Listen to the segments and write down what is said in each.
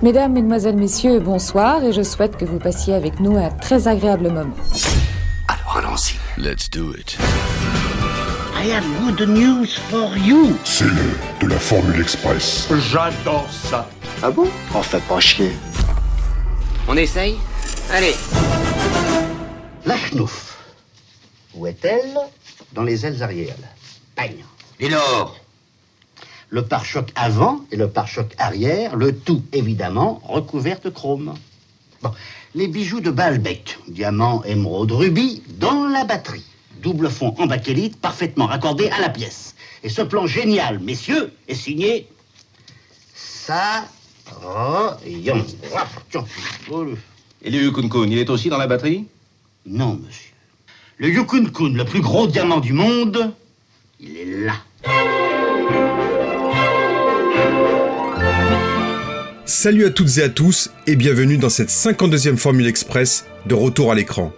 Mesdames, Mesdemoiselles, Messieurs, bonsoir et je souhaite que vous passiez avec nous un très agréable moment. Alors allons-y. Let's do it. I have good news for you. C'est le de la Formule Express. J'adore ça. Ah bon? Oh, fais pas chier. On essaye? Allez. La schnouf. Où est-elle? Dans les ailes arrière. Bang. Et l'or? Le pare-choc avant et le pare-choc arrière, le tout évidemment recouvert de chrome. Bon, les bijoux de Baalbek, diamant, émeraude, rubis, dans la batterie. Double fond en bakélite, parfaitement raccordé à la pièce. Et ce plan génial, messieurs, est signé Saroyan. Et le Yukon-kun, il est aussi dans la batterie? Non, monsieur. Le Yukon-kun, le plus gros diamant du monde, il est là. Salut à toutes et à tous et bienvenue dans cette 52e Formule Express de retour à l'écran.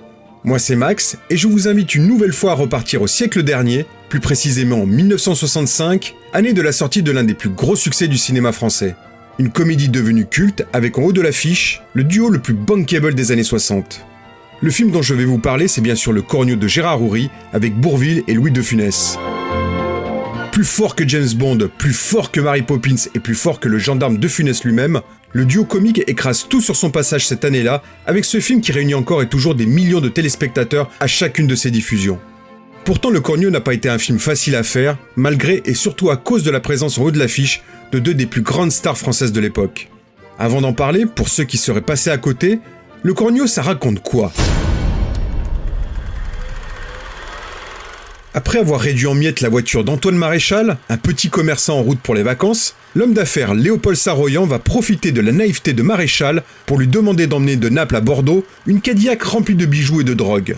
Moi c'est Max et je vous invite une nouvelle fois à repartir au siècle dernier, plus précisément en 1965, année de la sortie de l'un des plus gros succès du cinéma français. Une comédie devenue culte avec en haut de l'affiche le duo le plus bankable des années 60. Le film dont je vais vous parler c'est bien sûr Le Cornio de Gérard Houry avec Bourvil et Louis de Funès. Plus fort que James Bond, plus fort que Mary Poppins et plus fort que le gendarme de Funès lui-même, le duo comique écrase tout sur son passage cette année-là, avec ce film qui réunit encore et toujours des millions de téléspectateurs à chacune de ses diffusions. Pourtant, Le Cornio n'a pas été un film facile à faire, malgré et surtout à cause de la présence en haut de l'affiche de deux des plus grandes stars françaises de l'époque. Avant d'en parler, pour ceux qui seraient passés à côté, Le Cornio, ça raconte quoi ? Après avoir réduit en miettes la voiture d'Antoine Maréchal, un petit commerçant en route pour les vacances, l'homme d'affaires Léopold Saroyan va profiter de la naïveté de Maréchal pour lui demander d'emmener de Naples à Bordeaux une Cadillac remplie de bijoux et de drogue.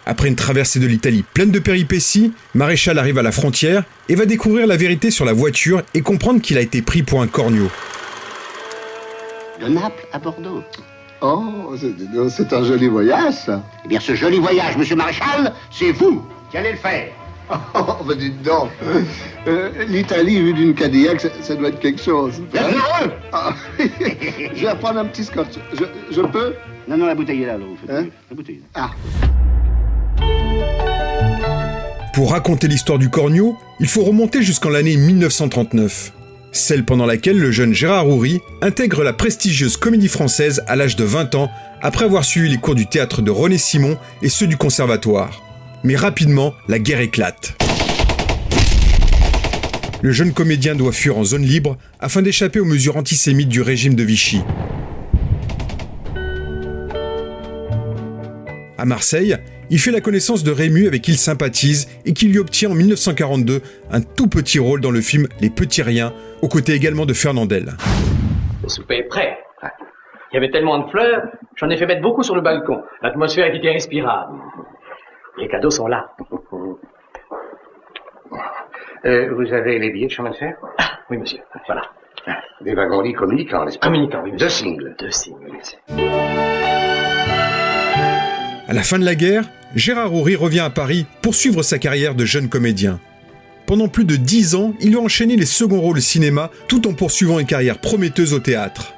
Après une traversée de l'Italie pleine de péripéties, Maréchal arrive à la frontière et va découvrir la vérité sur la voiture et comprendre qu'il a été pris pour un cornio. De Naples à Bordeaux. Oh, c'est un joli voyage, ça. Eh bien, ce joli voyage, monsieur Maréchal, c'est vous qui allez le faire. Oh, ben dites donc. L'Italie, vue d'une Cadillac, ça doit être quelque chose. Bien heureux. Ah, je vais prendre un petit scotch. Je peux? Non, la bouteille est là, vous faites hein? La bouteille est là. Ah. Pour raconter l'histoire du Cornio, il faut remonter jusqu'en l'année 1939. Celle pendant laquelle le jeune Gérard Houry intègre la prestigieuse Comédie Française à l'âge de 20 ans, après avoir suivi les cours du théâtre de René Simon et ceux du conservatoire. Mais rapidement, la guerre éclate. Le jeune comédien doit fuir en zone libre afin d'échapper aux mesures antisémites du régime de Vichy. À Marseille, il fait la connaissance de Rému avec qui il sympathise et qui lui obtient en 1942 un tout petit rôle dans le film Les Petits Riens, aux côtés également de Fernandel. Le souper est prêt. Il y avait tellement de fleurs, j'en ai fait mettre beaucoup sur le balcon. L'atmosphère était irrespirable. Les cadeaux sont là. Vous avez les billets de chemin de fer? Oui, monsieur. Voilà. Des wagons-lits communicants, n'est-ce pas? Communicants, oui, monsieur. Deux singles. À la fin de la guerre, Gérard Houry revient à Paris pour suivre sa carrière de jeune comédien. Pendant plus de 10 ans, il va enchaîner les seconds rôles au cinéma tout en poursuivant une carrière prometteuse au théâtre.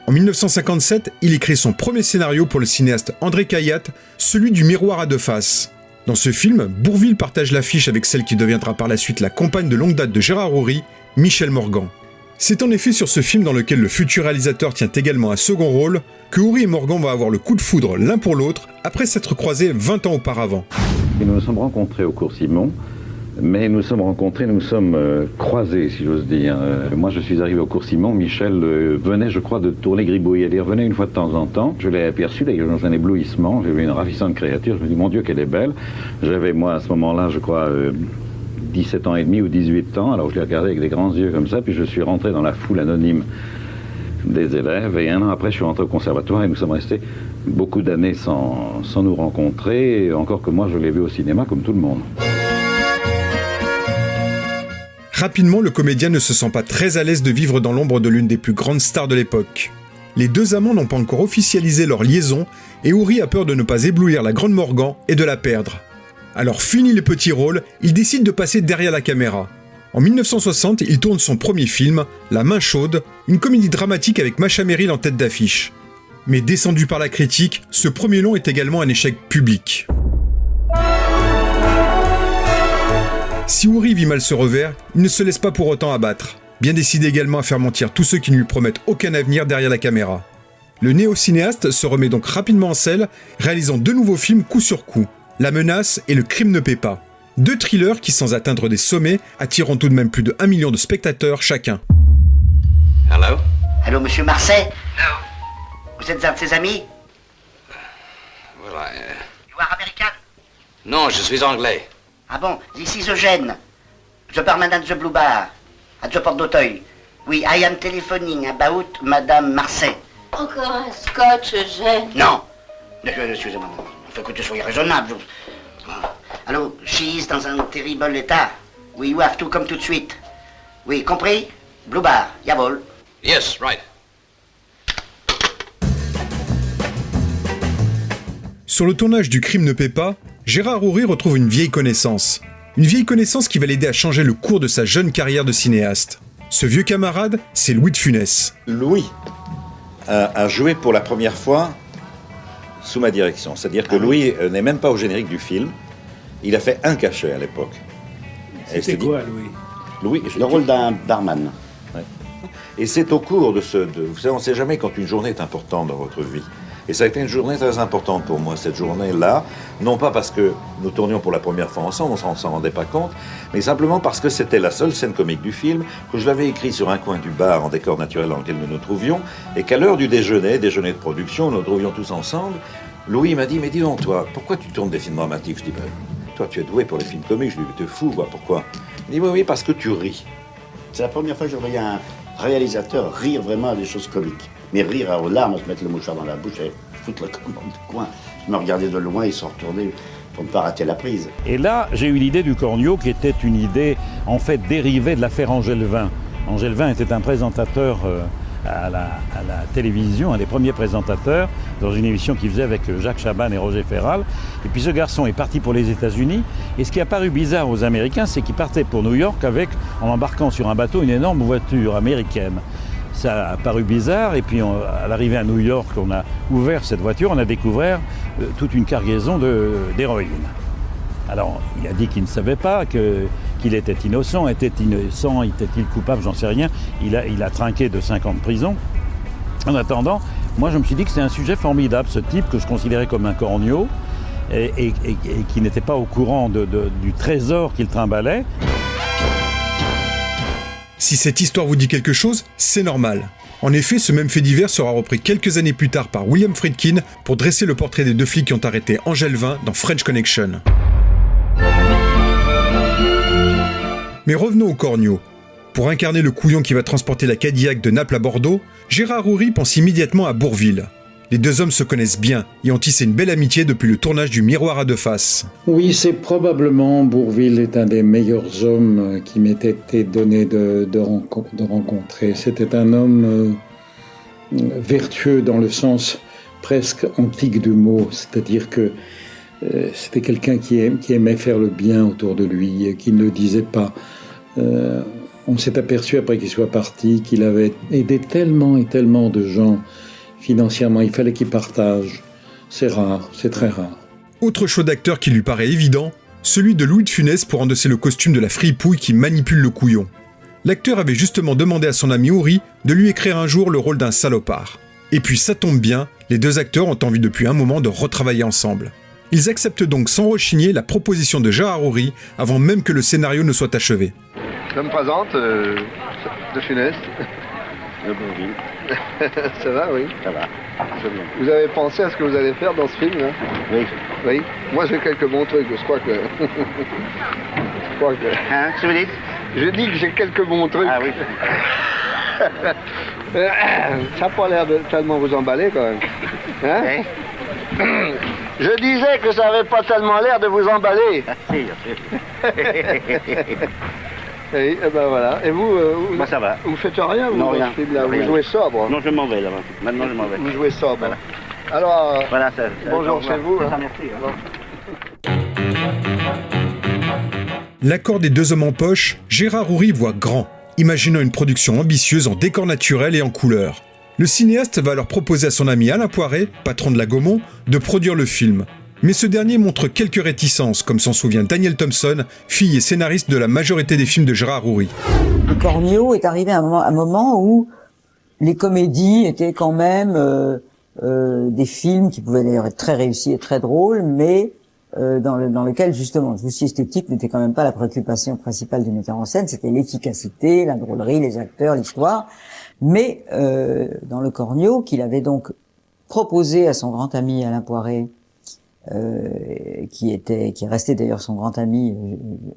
En 1957, il écrit son premier scénario pour le cinéaste André Cayatte, celui du Miroir à deux faces. Dans ce film, Bourvil partage l'affiche avec celle qui deviendra par la suite la compagne de longue date de Gérard Houry, Michèle Morgan. C'est en effet sur ce film dans lequel le futur réalisateur tient également un second rôle que Houry et Morgan vont avoir le coup de foudre l'un pour l'autre après s'être croisés 20 ans auparavant. Et nous nous sommes rencontrés au cours Simon, mais nous sommes croisés, si j'ose dire. Moi, je suis arrivé au cours Simon, Michel venait, je crois, de tourner Gribouille. Elle y revenait une fois de temps en temps. Je l'ai aperçue, d'ailleurs, dans un éblouissement. J'ai vu une ravissante créature. Je me dis, mon Dieu, qu'elle est belle. J'avais, moi, à ce moment-là, je crois, 17 ans et demi ou 18 ans. Alors, je l'ai regardée avec des grands yeux comme ça, puis je suis rentré dans la foule anonyme des élèves. Et un an après, je suis rentré au conservatoire et nous sommes restés beaucoup d'années sans nous rencontrer. Encore que moi, je l'ai vu au cinéma comme tout le monde. Rapidement, le comédien ne se sent pas très à l'aise de vivre dans l'ombre de l'une des plus grandes stars de l'époque. Les deux amants n'ont pas encore officialisé leur liaison et Houry a peur de ne pas éblouir la grande Morgan et de la perdre. Alors fini les petits rôles, il décide de passer derrière la caméra. En 1960, il tourne son premier film, La Main Chaude, une comédie dramatique avec Masha Merrill en tête d'affiche. Mais descendu par la critique, ce premier long est également un échec public. Si Ouri vit mal ce revers, il ne se laisse pas pour autant abattre, bien décidé également à faire mentir tous ceux qui ne lui promettent aucun avenir derrière la caméra. Le néo-cinéaste se remet donc rapidement en selle, réalisant 2 nouveaux films coup sur coup, La Menace et Le Crime ne paie pas. 2 thrillers qui, sans atteindre des sommets, attireront tout de même plus de 1 million de spectateurs chacun. Hello? Allô, monsieur Marseille? Vous êtes un de ses amis? Well, You are American? Non, je suis anglais. Ah bon, this is Eugène. The barman at the Blue Bar, at the Porte d'Auteuil. Oui, I am telephoning about Madame Marseille. Encore un scotch, Eugène? Non. Excusez-moi, faut que tu sois raisonnable. Allô, she is dans un terrible état. Oui, you have to come tout de suite. Oui, compris? Blue Bar, jawohl. Yes, right. Sur le tournage du Crime ne paie pas, Gérard Houry retrouve une vieille connaissance. Une vieille connaissance qui va l'aider à changer le cours de sa jeune carrière de cinéaste. Ce vieux camarade, c'est Louis de Funès. Louis a joué pour la première fois sous ma direction. C'est-à-dire que Louis n'est même pas au générique du film. Il a fait un cachet à l'époque. C'était quoi, Louis? Le rôle d'un barman. Ouais. Et c'est au cours de vous savez, on ne sait jamais quand une journée est importante dans votre vie. Et ça a été une journée très importante pour moi, cette journée-là. Non pas parce que nous tournions pour la première fois ensemble, on ne s'en rendait pas compte, mais simplement parce que c'était la seule scène comique du film, que je l'avais écrit sur un coin du bar en décor naturel dans lequel nous nous trouvions, et qu'à l'heure du déjeuner de production, nous nous trouvions tous ensemble. Louis m'a dit, mais dis donc, toi, pourquoi tu tournes des films dramatiques? Je dis, ben, toi, tu es doué pour les films comiques. Je lui dis, mais t'es fou, quoi, pourquoi? Il dit, oui, parce que tu ris. C'est la première fois que je voyais un réalisateur rire vraiment à des choses comiques. Mais rire aux larmes, se mettre le mouchoir dans la bouche et foutre la commande du coin. Je me regardais de loin, ils sont retournés pour ne pas rater la prise. Et là, j'ai eu l'idée du corneau qui était une idée, en fait, dérivée de l'affaire Angèle-Vin. Angèle-Vin était un présentateur à la télévision, un des premiers présentateurs, dans une émission qu'il faisait avec Jacques Chaban et Roger Ferral. Et puis ce garçon est parti pour les États-Unis. Et ce qui a paru bizarre aux Américains, c'est qu'il partait pour New York en embarquant sur un bateau une énorme voiture américaine. Ça a paru bizarre, et puis à l'arrivée à New York, on a ouvert cette voiture, on a découvert toute une cargaison d'héroïne. Alors, il a dit qu'il ne savait pas, qu'il était innocent, était-il coupable, j'en sais rien. Il a trinqué de 5 ans de prison. En attendant, moi je me suis dit que c'est un sujet formidable, ce type que je considérais comme un corneau, et qui n'était pas au courant du trésor qu'il trimbalait. Si cette histoire vous dit quelque chose, c'est normal. En effet, ce même fait divers sera repris quelques années plus tard par William Friedkin pour dresser le portrait des 2 flics qui ont arrêté Angèle-Vin dans French Connection. Mais revenons au corneau. Pour incarner le couillon qui va transporter la Cadillac de Naples à Bordeaux, Gérard Houry pense immédiatement à Bourvil. Les 2 hommes se connaissent bien et ont tissé une belle amitié depuis le tournage du Miroir à 2 faces. Oui, c'est probablement, Bourvil est un des meilleurs hommes qui m'était été donné de rencontrer. C'était un homme vertueux dans le sens presque antique du mot, c'est-à-dire que c'était quelqu'un qui aimait faire le bien autour de lui, qui ne le disait pas. On s'est aperçu après qu'il soit parti qu'il avait aidé tellement et tellement de gens financièrement, il fallait qu'il partage. C'est rare, c'est très rare. Autre choix d'acteur qui lui paraît évident, celui de Louis de Funès pour endosser le costume de la fripouille qui manipule le couillon. L'acteur avait justement demandé à son ami Houry de lui écrire un jour le rôle d'un salopard. Et puis ça tombe bien, les 2 acteurs ont envie depuis un moment de retravailler ensemble. Ils acceptent donc sans rechigner la proposition de Gérard Houry avant même que le scénario ne soit achevé. Je me présente, de Funès. Le Bourvil. Ça va, oui. Ça va. Vous avez pensé à ce que vous allez faire dans ce film, là? Oui. Oui. Moi, j'ai quelques bons trucs, je crois que... Hein, qu'est-ce que vous dites? Je dis que j'ai quelques bons trucs. Ah oui. Ça n'a pas l'air de tellement vous emballer, quand même. Hein? Je disais que ça n'avait pas tellement l'air de vous emballer. Et ben voilà. Et vous, bah ça va. Vous faites rien, vous, non, rien. Là, vous jouez sobre. Non, je m'en vais là-bas. Maintenant, je m'en vais. Vous jouez sobre. Voilà. Alors, voilà, bonjour chez vous. Merci. L'accord des deux hommes en poche, Gérard Houry voit grand, imaginant une production ambitieuse en décor naturel et en couleurs. Le cinéaste va alors proposer à son ami Alain Poiret, patron de la Gaumont, de produire le film. Mais ce dernier montre quelques réticences, comme s'en souvient Daniel Thompson, fille et scénariste de la majorité des films de Gérard Houry. Le Cornio est arrivé à un moment où les comédies étaient quand même des films qui pouvaient d'ailleurs être très réussis et très drôles, mais dans lequel justement le souci esthétique n'était quand même pas la préoccupation principale du metteur en scène, c'était l'efficacité, la drôlerie, les acteurs, l'histoire. Mais dans le Cornio, qu'il avait donc proposé à son grand ami Alain Poiret, qui est resté d'ailleurs son grand ami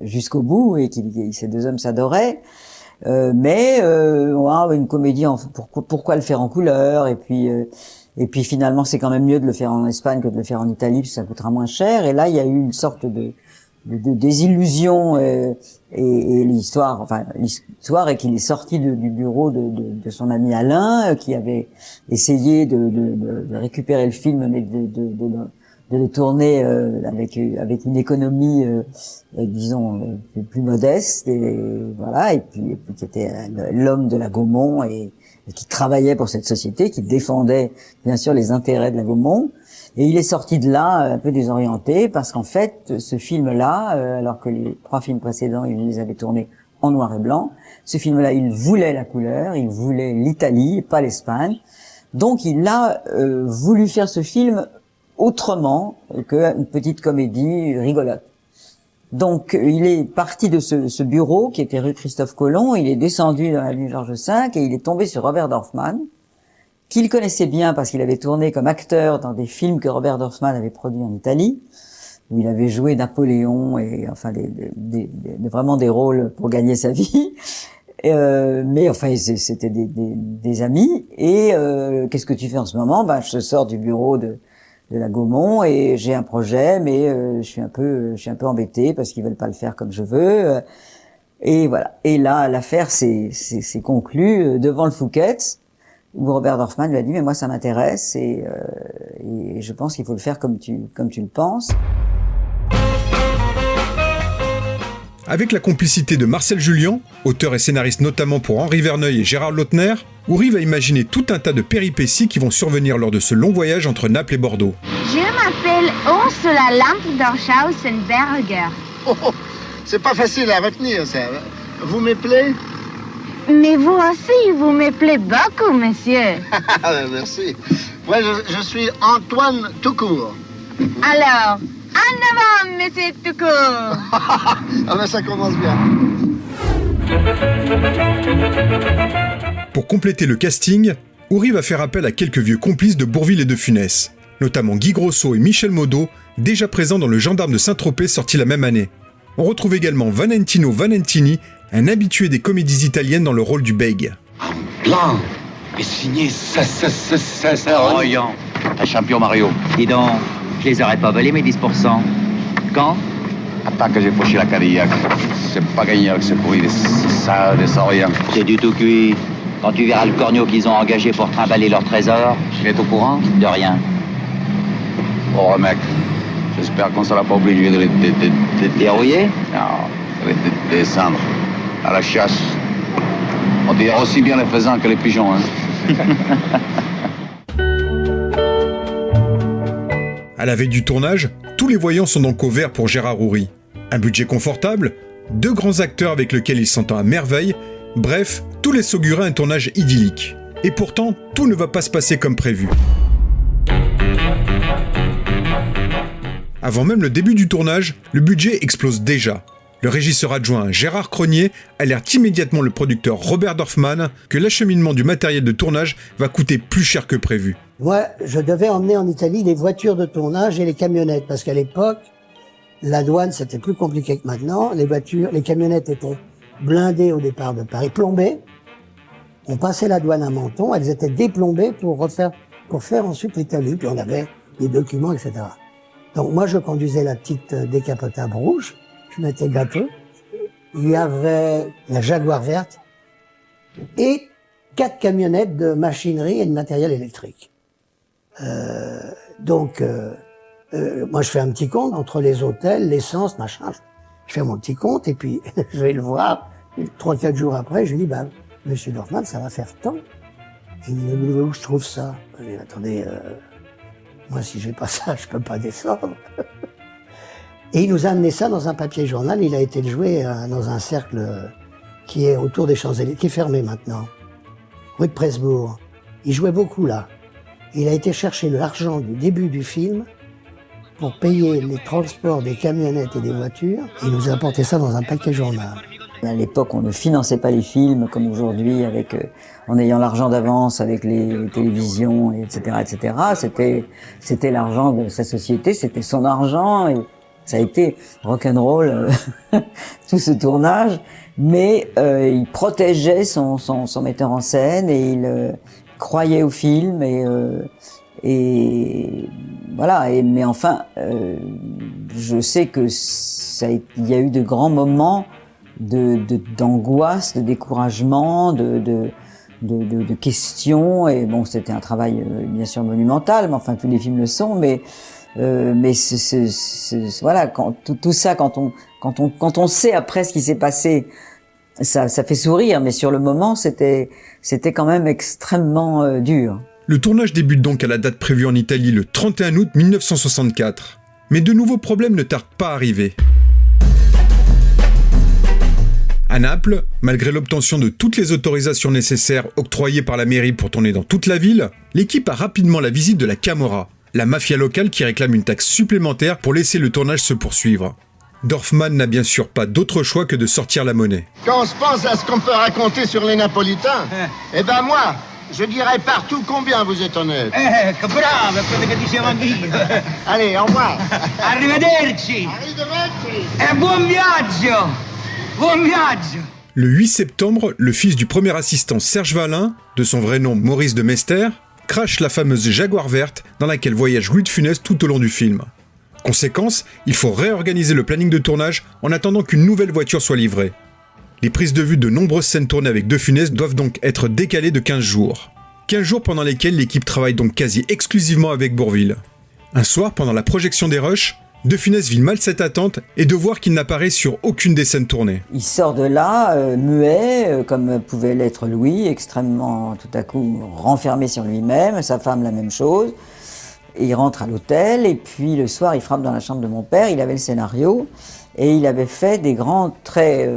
jusqu'au bout, et ces deux hommes s'adoraient. Mais une comédie, pourquoi le faire en couleur, et puis finalement c'est quand même mieux de le faire en Espagne que de le faire en Italie, parce que ça coûtera moins cher. Et là il y a eu une sorte de désillusion, et l'histoire est qu'il est sorti du bureau de son ami Alain, qui avait essayé de récupérer le film, mais de le tourner avec une économie disons plus modeste, et voilà, et puis qui était l'homme de la Gaumont, et qui travaillait pour cette société, qui défendait bien sûr les intérêts de la Gaumont. Et il est sorti de là un peu désorienté, parce qu'en fait ce film-là, alors que les 3 films précédents il les avait tournés en noir et blanc, ce film-là il voulait la couleur, il voulait l'Italie, pas l'Espagne. Donc il a voulu faire ce film autrement qu'une petite comédie rigolote. Donc il est parti de ce bureau qui était rue Christophe Colomb, il est descendu dans l'avenue Georges V et il est tombé sur Robert Dorfman, qu'il connaissait bien parce qu'il avait tourné comme acteur dans des films que Robert Dorfman avait produits en Italie, où il avait joué Napoléon, et enfin vraiment des rôles pour gagner sa vie. Mais enfin c'était des amis. Et qu'est-ce que tu fais en ce moment? Je sors du bureau de la Gaumont et j'ai un projet, mais je suis un peu embêté parce qu'ils veulent pas le faire comme je veux. Et voilà. Et là l'affaire s'est conclue devant le Fouquet's, où Robert Dorfman lui a dit mais moi ça m'intéresse, et je pense qu'il faut le faire comme tu le penses. Avec la complicité de Marcel Julien, auteur et scénariste notamment pour Henri Verneuil et Gérard Lautner, Houry va imaginer tout un tas de péripéties qui vont survenir lors de ce long voyage entre Naples et Bordeaux. Je m'appelle Ursula Lamp-Dorschausenberger. Oh, c'est pas facile à retenir ça. Vous m'appelez? Mais vous aussi, vous m'appelez beaucoup, monsieur. Merci. Moi, je suis Antoine Toucourt. Alors, en avant, monsieur Toucourt. Ça commence bien. Pour compléter le casting, Houry va faire appel à quelques vieux complices de Bourvil et de Funès, notamment Guy Grosso et Michel Modo, déjà présents dans Le Gendarme de Saint-Tropez sorti la même année. On retrouve également Valentino Valentini, un habitué des comédies italiennes dans le rôle du Bègue. Plan est signé Royan. Un champion Mario. Dis donc, je les aurais pas volés mes 10%. Quand? Attends que j'ai fauché la Cadillac. C'est pas Gagnac, c'est pourri des Soriens. C'est du tout cuit. Quand tu verras le Cornio qu'ils ont engagé pour trimballer leur trésor... Il est au courant? De rien. Oh mec, j'espère qu'on sera pas obligé de les dérouiller? Non, de les descendre à la chasse. On dirait aussi bien les faisans que les pigeons, hein. À la veille du tournage, tous les voyants sont donc au vert pour Gérard Houry. Un budget confortable, 2 grands acteurs avec lesquels il s'entend à merveille, bref, tout laisse augurer un tournage idyllique. Et pourtant, tout ne va pas se passer comme prévu. Avant même le début du tournage, le budget explose déjà. Le régisseur adjoint Gérard Cronier alerte immédiatement le producteur Robert Dorfman que l'acheminement du matériel de tournage va coûter plus cher que prévu. Moi, je devais emmener en Italie les voitures de tournage et les camionnettes, parce qu'à l'époque, la douane, c'était plus compliqué que maintenant. Les camionnettes étaient blindées au départ de Paris, plombées. On passait la douane à Menton, elles étaient déplombées pour faire ensuite l'Italie, puis on avait les documents, etc. Donc moi, je conduisais la petite décapotable rouge, je m'étais gâteux. Il y avait la Jaguar verte et 4 camionnettes de machinerie et de matériel électrique. Moi, je fais un petit compte entre les hôtels, l'essence, machin. Je fais mon petit compte et puis je vais le voir. 3-4 jours après, je lui dis, Monsieur Dorfman, ça va faire tant. Il me dit, où je trouve ça? Je lui dis, attendez, moi si j'ai pas ça, je peux pas descendre. Et il nous a amené ça dans un papier journal. Il a été le jouer dans un cercle qui est autour des Champs-Élysées, qui est fermé maintenant, rue de Presbourg. Il jouait beaucoup là. Il a été chercher l'argent du début du film pour payer les transports des camionnettes et des voitures. Il nous a apporté ça dans un paquet journal. À l'époque, on ne finançait pas les films comme aujourd'hui, en ayant l'argent d'avance avec les télévisions, etc., etc. C'était l'argent de sa société, c'était son argent, et ça a été rock'n'roll tout ce tournage. Mais il protégeait son metteur en scène et il croyait au film et voilà. Mais enfin, je sais que il y a eu de grands moments d'angoisse, de découragement, de questions. Et bon, c'était un travail bien sûr monumental, mais enfin tous les films le sont. Mais voilà, tout ça, quand on sait après ce qui s'est passé, ça fait sourire. Mais sur le moment, c'était quand même extrêmement dur. Le tournage débute donc à la date prévue en Italie le 31 août 1964. Mais de nouveaux problèmes ne tardent pas à arriver. À Naples, malgré l'obtention de toutes les autorisations nécessaires octroyées par la mairie pour tourner dans toute la ville, l'équipe a rapidement la visite de la Camorra, la mafia locale qui réclame une taxe supplémentaire pour laisser le tournage se poursuivre. Dorfman n'a bien sûr pas d'autre choix que de sortir la monnaie. Quand on se pense à ce qu'on peut raconter sur les Napolitains, eh ben moi, je dirais partout combien vous êtes honnête. Che bravo, quello che diceva anch'io. Allez, au revoir. Arrivederci. Arrivederci. E buon viaggio. Buon viaggio. Le 8 septembre, le fils du premier assistant Serge Valin, de son vrai nom Maurice de Mester, crache la fameuse Jaguar verte dans laquelle voyage Louis de Funès tout au long du film. Conséquence, il faut réorganiser le planning de tournage en attendant qu'une nouvelle voiture soit livrée. Les prises de vue de nombreuses scènes tournées avec De Funès doivent donc être décalées de 15 jours. 15 jours pendant lesquels l'équipe travaille donc quasi exclusivement avec Bourvil. Un soir, pendant la projection des rushs, De Funès vit mal cette attente et de voir qu'il n'apparaît sur aucune des scènes tournées. Il sort de là, muet, comme pouvait l'être Louis, extrêmement, tout à coup, renfermé sur lui-même, sa femme la même chose. Et il rentre à l'hôtel, et puis le soir, il frappe dans la chambre de mon père, il avait le scénario, et il avait fait des grands traits,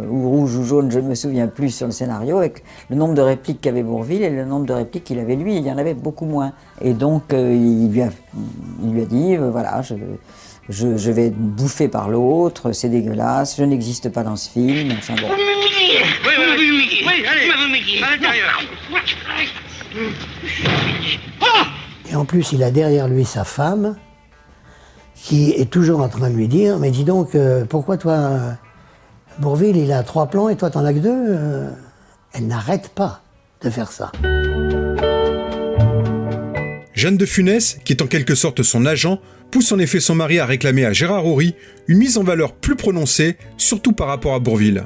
ou rouges ou jaunes, je ne me souviens plus, sur le scénario, avec le nombre de répliques qu'avait Bourvil et le nombre de répliques qu'il avait lui, il y en avait beaucoup moins. Et donc, il lui a dit, voilà, je vais bouffer par l'autre, c'est dégueulasse, je n'existe pas dans ce film, enfin bon. Oui, allez, à l'intérieur. Et en plus, il a derrière lui sa femme, qui est toujours en train de lui dire, mais dis donc, pourquoi toi, Bourvil, il a 3 plans et toi t'en as que 2 Elle n'arrête pas de faire ça. Jeanne de Funès, qui est en quelque sorte son agent, pousse en effet son mari à réclamer à Gérard Houry une mise en valeur plus prononcée, surtout par rapport à Bourvil.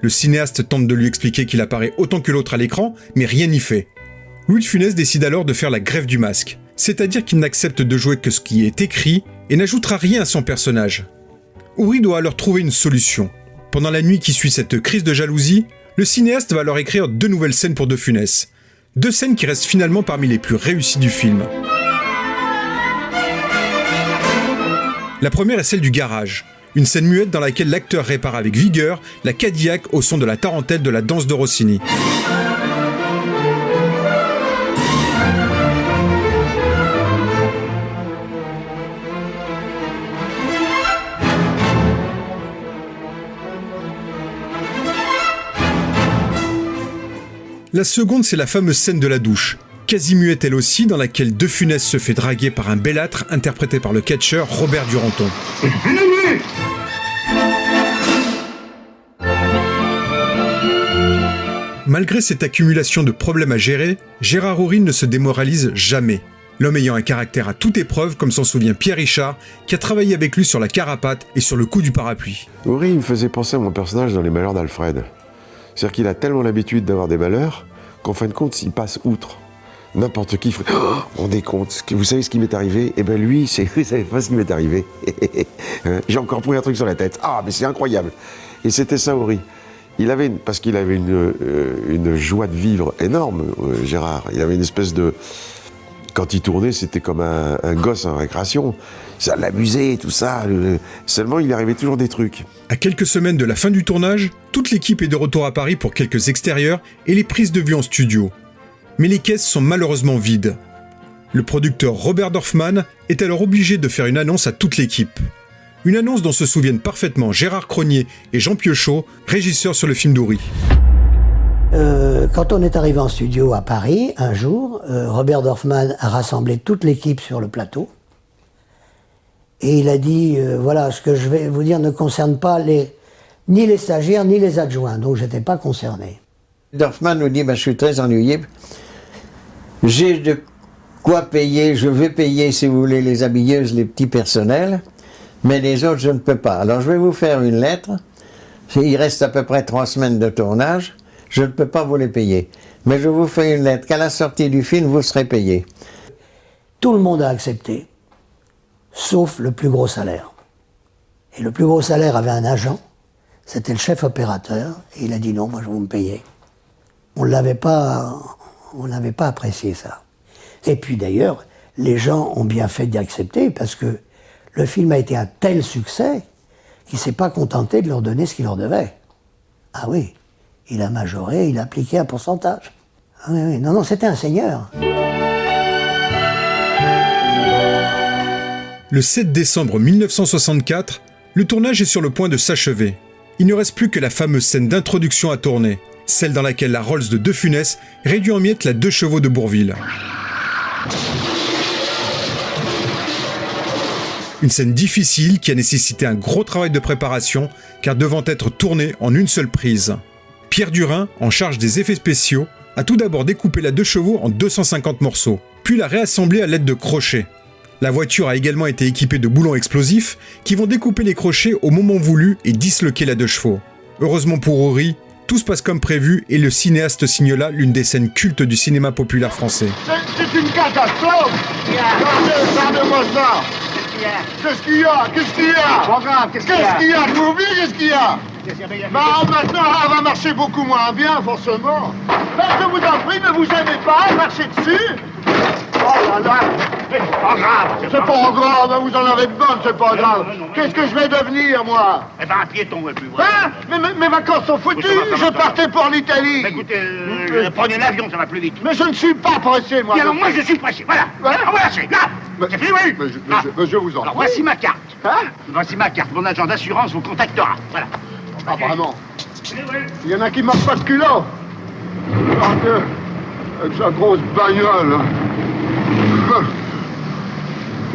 Le cinéaste tente de lui expliquer qu'il apparaît autant que l'autre à l'écran, mais rien n'y fait. Louis de Funès décide alors de faire la grève du masque, c'est-à-dire qu'il n'accepte de jouer que ce qui est écrit et n'ajoutera rien à son personnage. Houry doit alors trouver une solution. Pendant la nuit qui suit cette crise de jalousie, le cinéaste va alors écrire 2 nouvelles scènes pour De Funès. 2 scènes qui restent finalement parmi les plus réussies du film. La première est celle du garage, une scène muette dans laquelle l'acteur répare avec vigueur la Cadillac au son de la tarentelle de la danse de Rossini. La seconde, c'est la fameuse scène de la douche, quasi muette elle aussi, dans laquelle De Funès se fait draguer par un belâtre interprété par le catcheur Robert Duranton. Malgré cette accumulation de problèmes à gérer, Gérard Houry ne se démoralise jamais. L'homme ayant un caractère à toute épreuve, comme s'en souvient Pierre Richard, qui a travaillé avec lui sur La Carapate et sur Le coup du parapluie. Houry me faisait penser à mon personnage dans Les Malheurs d'Alfred. C'est-à-dire qu'il a tellement l'habitude d'avoir des malheurs qu'en fin de compte, il passe outre. N'importe qui ferait oh, on décompte. Vous savez ce qui m'est arrivé? Eh ben lui, vous savez pas ce qui m'est arrivé. J'ai encore pris un truc sur la tête. Ah, mais c'est incroyable. Et c'était Saori. Parce qu'il avait une joie de vivre énorme, Gérard. Il avait une espèce de... Quand il tournait, c'était comme un gosse en récréation. Ça l'amusait, tout ça. Seulement, il arrivait toujours des trucs. À quelques semaines de la fin du tournage, toute l'équipe est de retour à Paris pour quelques extérieurs et les prises de vue en studio. Mais les caisses sont malheureusement vides. Le producteur Robert Dorfman est alors obligé de faire une annonce à toute l'équipe. Une annonce dont se souviennent parfaitement Gérard Cronier et Jean Piochot, régisseurs sur le film d'Oury. Quand on est arrivé en studio à Paris, un jour, Robert Dorfman a rassemblé toute l'équipe sur le plateau. Et il a dit, voilà, ce que je vais vous dire ne concerne pas ni les stagiaires, ni les adjoints. Donc, je n'étais pas concerné. Dorfman nous dit, je suis très ennuyé. J'ai de quoi payer, je vais payer, si vous voulez, les habilleuses, les petits personnels, mais les autres, je ne peux pas. Alors, je vais vous faire une lettre. Il reste à peu près 3 semaines de tournage. Je ne peux pas vous les payer. Mais je vous fais une lettre qu'à la sortie du film, vous serez payé. Tout le monde a accepté, sauf le plus gros salaire. Et le plus gros salaire avait un agent, c'était le chef opérateur, et il a dit non, moi je vais vous me payer. On n'avait pas apprécié ça. Et puis d'ailleurs, les gens ont bien fait d'y accepter, parce que le film a été un tel succès qu'il ne s'est pas contenté de leur donner ce qu'il leur devait. Ah oui, il a majoré, il a appliqué un pourcentage. Ah oui, non, c'était un seigneur. Le 7 décembre 1964, le tournage est sur le point de s'achever. Il ne reste plus que la fameuse scène d'introduction à tourner, celle dans laquelle la Rolls de De Funès réduit en miettes la 2 chevaux de Bourvil. Une scène difficile qui a nécessité un gros travail de préparation, car devant être tournée en une seule prise. Pierre Durin, en charge des effets spéciaux, a tout d'abord découpé la 2 chevaux en 250 morceaux, puis l'a réassemblée à l'aide de crochets. La voiture a également été équipée de boulons explosifs qui vont découper les crochets au moment voulu et disloquer la 2 chevaux. Heureusement pour Oury, tout se passe comme prévu et le cinéaste signe là l'une des scènes cultes du cinéma populaire français. C'est une catastrophe! Regardez-moi ça! Qu'est-ce qu'il y a? Qu'est-ce qu'il y a? Qu'est-ce qu'il y a? Je m'oublie, qu'est-ce qu'il y a? Maintenant, elle va marcher beaucoup moins bien, forcément. Je vous en prie, ne vous gênez pas, marchez dessus. Oh là là! C'est pas grave! C'est pas grave, vous en avez besoin, c'est pas grave. Qu'est-ce que je vais devenir, moi? Eh ben, un piéton, le plus vrai. Hein? Mais mes vacances sont foutues, je partais pour l'Italie. Écoutez, prenez l'avion, ça va plus vite. Mais je ne suis pas pressé, moi. Et alors, moi, je suis pressé, voilà. Voilà, c'est là. C'est fini, oui. Mais je vous en prie. Alors, voici ma carte. Hein? Voici ma carte. Mon agent d'assurance vous contactera. Voilà. Ah, vraiment? Il y en a qui marchent pas de culot. Avec sa grosse bagnole.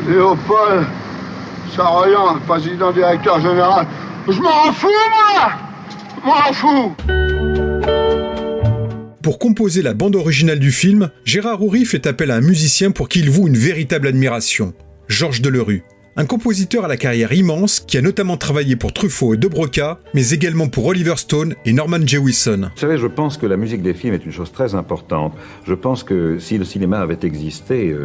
Léopold Saroyan, président directeur général. Je m'en fous, moi! M'en fous! Pour composer la bande originale du film, Gérard Oury fait appel à un musicien pour qui il voue une véritable admiration, Georges Delerue. Un compositeur à la carrière immense qui a notamment travaillé pour Truffaut et De Broca, mais également pour Oliver Stone et Norman Jewison. Vous savez, je pense que la musique des films est une chose très importante. Je pense que si le cinéma avait existé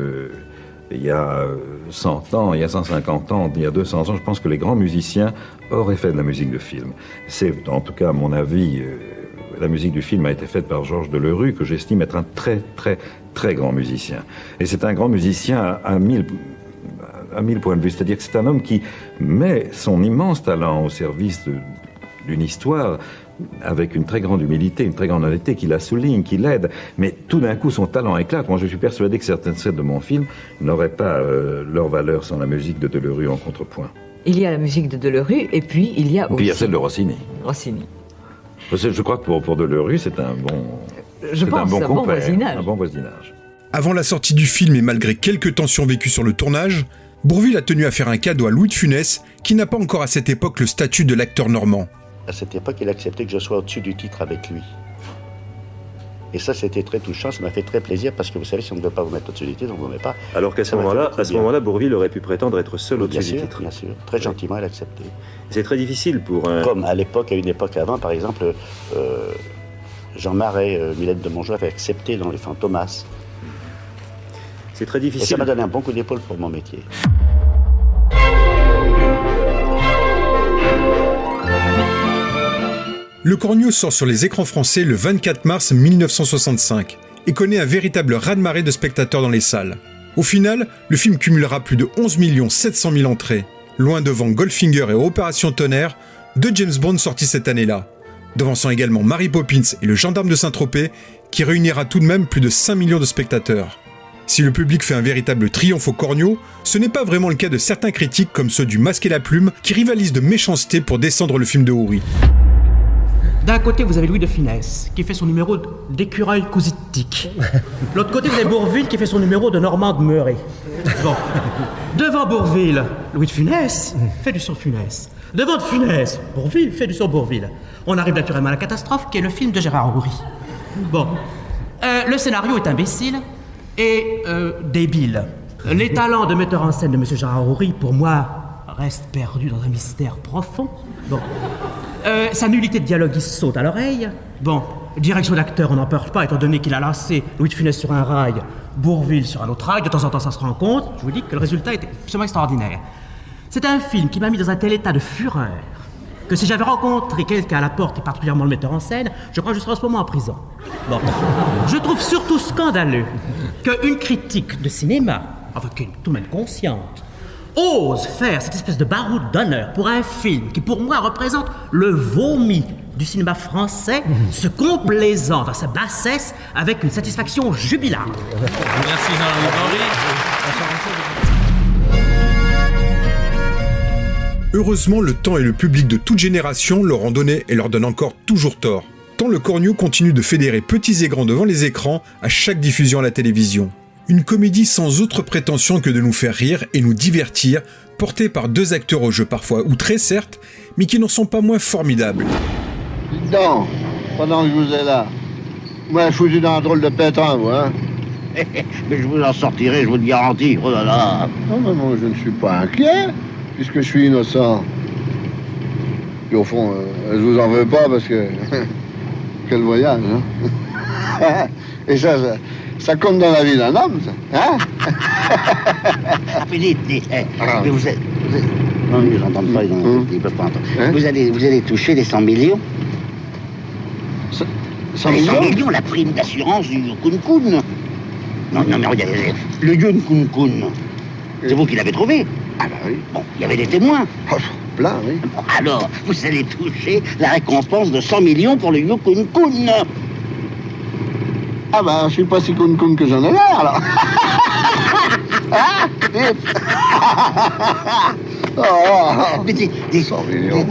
il y a 100 ans, il y a 150 ans, il y a 200 ans, je pense que les grands musiciens auraient fait de la musique de film. C'est, en tout cas, à mon avis, la musique du film a été faite par Georges Delerue, que j'estime être un très, très, très grand musicien. Et c'est un grand musicien à 1000 points de vue. C'est-à-dire que c'est un homme qui met son immense talent au service d'une histoire avec une très grande humilité, une très grande honnêteté, qui la souligne, qui l'aide. Mais tout d'un coup, son talent éclate. Moi, je suis persuadé que certaines scènes de mon film n'auraient pas leur valeur sans la musique de Delerue en contrepoint. Il y a la musique de Delerue, et puis il y a aussi... Puis il y a celle de Rossini. Rossini. Je crois que pour Delerue, c'est un bon... Je pense un bon voisinage. Un bon voisinage. Avant la sortie du film et malgré quelques tensions vécues sur le tournage, Bourvil a tenu à faire un cadeau à Louis de Funès, qui n'a pas encore à cette époque le statut de l'acteur normand. À cette époque, il acceptait que je sois au-dessus du titre avec lui. Et ça, c'était très touchant, ça m'a fait très plaisir, parce que vous savez, si on ne veut pas vous mettre au-dessus du titre, on ne vous met pas. Alors qu'à ce moment-là, Bourvil aurait pu prétendre être seul au-dessus du titre. Bien sûr, très gentiment, il a accepté. C'est très difficile pour un... Comme à l'époque, à une époque avant, par exemple, Jean Marais, Mylène de Mongeau avait accepté dans Les Fantomas. C'est très Et difficile. ça m'a donné un bon coup d'épaule pour mon métier. Le Cornio sort sur les écrans français le 24 mars 1965 et connaît un véritable raz-de-marée de spectateurs dans les salles. Au final, le film cumulera plus de 11 700 000 entrées, loin devant Goldfinger et Opération Tonnerre, deux James Bond sortis cette année-là, devançant également Mary Poppins et le Gendarme de Saint-Tropez, qui réunira tout de même plus de 5 millions de spectateurs. Si le public fait un véritable triomphe au Cornio, ce n'est pas vraiment le cas de certains critiques comme ceux du Masque et la Plume qui rivalisent de méchanceté pour descendre le film de Houry. D'un côté, vous avez Louis de Funès, qui fait son numéro d'écureuil cousitique. L'autre côté, vous avez Bourvil, qui fait son numéro de Normand de Meuret. Bon. Devant Bourvil, Louis de Funès fait du sur Funès. Devant de Funès, Bourvil fait du sur Bourvil. On arrive naturellement à la catastrophe, qui est le film de Gérard Houry. Bon. Le scénario est imbécile et débile. Les talents de metteur en scène de M. Gérard Houry, pour moi, restent perdus dans un mystère profond. Bon. Sa nullité de dialogue, il se saute à l'oreille. Bon, direction d'acteur, on n'en parle pas, étant donné qu'il a lancé Louis de Funès sur un rail, Bourvil sur un autre rail. De temps en temps, ça se rend compte. Je vous dis que le résultat était absolument extraordinaire. C'est un film qui m'a mis dans un tel état de fureur que si j'avais rencontré quelqu'un à la porte, et particulièrement le metteur en scène, je crois que je serais en ce moment en prison. Bon. Je trouve surtout scandaleux qu'une critique de cinéma, avec une tout de même consciente, ose faire cette espèce de baroud d'honneur pour un film qui, pour moi, représente le vomi du cinéma français, se complaisant dans sa bassesse avec une satisfaction jubilante. Merci Jean-Louis Heureusement, le temps et le public de toute génération leur ont donné et leur donnent encore toujours tort. Tant le Cornio continue de fédérer petits et grands devant les écrans à chaque diffusion à la télévision. Une comédie sans autre prétention que de nous faire rire et nous divertir, portée par deux acteurs au jeu parfois outrés certes, mais qui n'en sont pas moins formidables. Dites donc, pendant que je vous ai là, moi je suis dans un drôle de pétrin, vous, hein. Mais je vous en sortirai, je vous le garantis. Oh là là. Non, mais moi je ne suis pas inquiet, puisque je suis innocent. Puis au fond, je vous en veux pas parce que... Quel voyage, hein. Et ça compte dans la vie d'un homme, ça, hein. Ah, mais dites, mais vous êtes... Non, ils n'entendent pas, ils peuvent pas entendre. Hein? Vous allez toucher les 100 millions. 100 millions, la prime d'assurance du Kun-Kun. Non, mais regardez, le Yun-Kun-Kun, c'est vous qui l'avez trouvé. Ah bah oui. Bon, il y avait des témoins. Oh, plein, oui. Bon, alors, vous allez toucher la récompense de 100 millions pour le Yun-Kun-Kun. Ah bah, je suis pas si con que j'en ai l'air, alors. Hein? Oh, mais dites, 100 millions.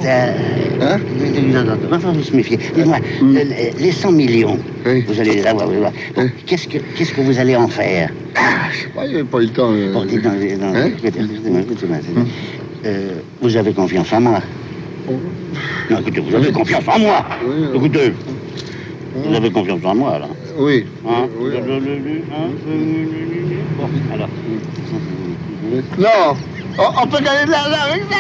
Hein? Non, faut se méfier. Dites-moi, les 100 millions, oui. Vous allez les avoir. Bon, qu'est-ce que vous allez en faire? Je sais pas, il n'y avait pas eu le temps. Bon, dites, vous avez confiance en moi? Non, écoutez, vous avez confiance en moi? Oui, écoutez, vous avez confiance en moi, là? Oui. Hein? Oui. Bon, alors. Non, on peut gagner de l'argent avec ça.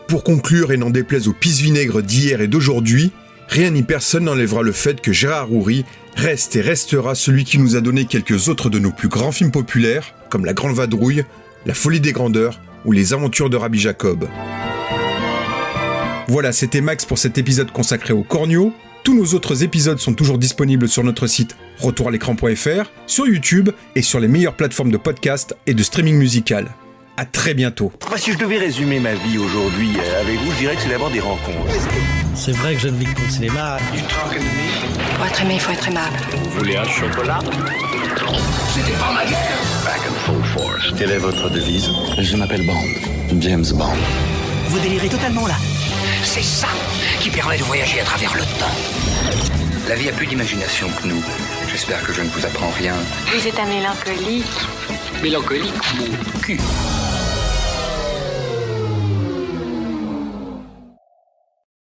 Pour conclure et n'en déplaise aux pisse-vinaigre d'hier et d'aujourd'hui, rien ni personne n'enlèvera le fait que Gérard Houry reste et restera celui qui nous a donné quelques autres de nos plus grands films populaires, comme La Grande Vadrouille, La Folie des Grandeurs ou Les Aventures de Rabbi Jacob. Voilà, c'était Max pour cet épisode consacré au Cornio. Tous nos autres épisodes sont toujours disponibles sur notre site retouralécran.fr, sur YouTube et sur les meilleures plateformes de podcast et de streaming musical. À très bientôt. Si je devais résumer ma vie aujourd'hui avec vous, je dirais que c'est d'abord des rencontres. C'est vrai que je ne vis que pour le cinéma. Pour être aimé, il faut être aimable. Vous voulez un chocolat? C'était pas ma guerre. Back and full force. Quelle est votre devise? Je m'appelle Bond. James Bond. Vous délirez totalement là. C'est ça qui permet de voyager à travers le temps. La vie a plus d'imagination que nous. J'espère que je ne vous apprends rien. Vous êtes un mélancolique. Mélancolique, mon cul.